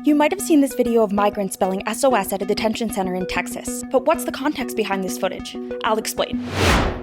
You might have seen this video of migrants spelling S.O.S at a detention center in Texas, but what's the context behind this footage? I'll explain.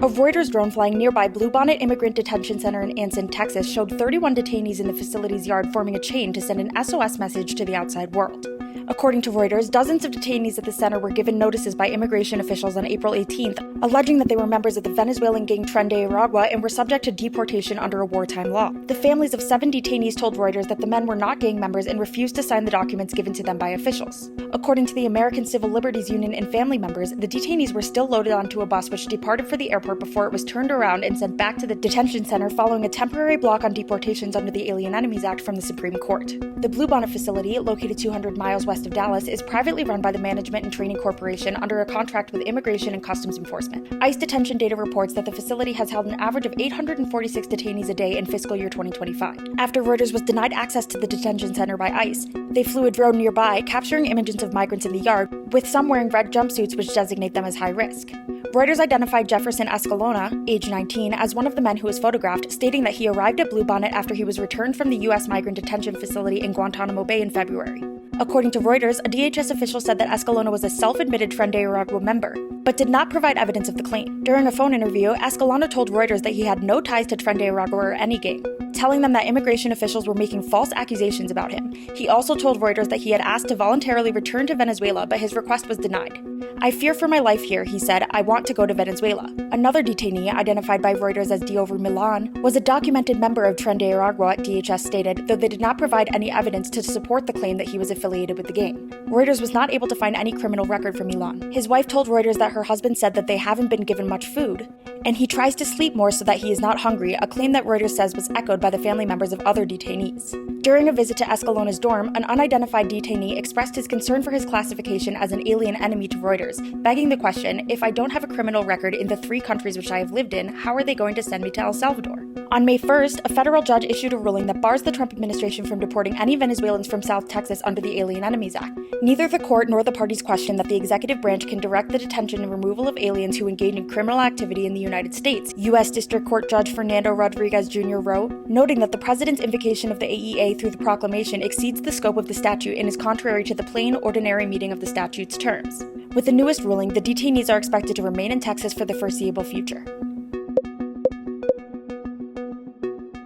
A Reuters drone flying nearby Bluebonnet Immigration Detention Center in Anson, Texas showed 31 detainees in the facility's yard forming a chain to send an S.O.S message to the outside world. According to Reuters, dozens of detainees at the center were given notices by immigration officials on April 18th, alleging that they were members of the Venezuelan gang Tren de Aragua and were subject to deportation under a wartime law. The families of 7 detainees told Reuters that the men were not gang members and refused to sign the documents given to them by officials. According to the American Civil Liberties Union and family members, the detainees were still loaded onto a bus which departed for the airport before it was turned around and sent back to the detention center following a temporary block on deportations under the Alien Enemies Act from the Supreme Court. The Bluebonnet facility, located 200 miles west of Dallas, is privately run by the Management and Training Corporation under a contract with Immigration and Customs Enforcement. ICE detention data reports that the facility has held an average of 846 detainees a day in fiscal year 2025. After Reuters was denied access to the detention center by ICE, they flew a drone nearby, capturing images of migrants in the yard, with some wearing red jumpsuits which designate them as high risk. Reuters identified Jefferson Escalona, age 19, as one of the men who was photographed, stating that he arrived at Bluebonnet after he was returned from the U.S. migrant detention facility in Guantanamo Bay in February. According to Reuters, a DHS official said that Escalona was a self-admitted Tren de Aragua member, but did not provide evidence of the claim. During a phone interview, Escalona told Reuters that he had no ties to Tren de Aragua or any gang, telling them that immigration officials were making false accusations about him. He also told Reuters that he had asked to voluntarily return to Venezuela, but his request was denied. "I fear for my life here," he said. "I want to go to Venezuela." Another detainee, identified by Reuters as Diover Milan, was a documented member of Tren de Aragua, DHS stated, though they did not provide any evidence to support the claim that he was affiliated with the gang. Reuters was not able to find any criminal record for Milan. His wife told Reuters that her husband said that they haven't been given much food, and he tries to sleep more so that he is not hungry, a claim that Reuters says was echoed by the family members of other detainees. During a visit to Escalona's dorm, an unidentified detainee expressed his concern for his classification as an alien enemy to Reuters, begging the question, "If I don't have a criminal record in the 3 countries which I have lived in, how are they going to send me to El Salvador?" On May 1st, a federal judge issued a ruling that bars the Trump administration from deporting any Venezuelans from South Texas under the Alien Enemies Act. Neither the court nor the parties question that the executive branch can direct the detention and removal of aliens who engage in criminal activity in the United States, U.S. District Court Judge Fernando Rodriguez Jr. wrote, noting that the president's invocation of the AEA through the proclamation exceeds the scope of the statute and is contrary to the plain, ordinary meaning of the statute's terms. With the newest ruling, the detainees are expected to remain in Texas for the foreseeable future.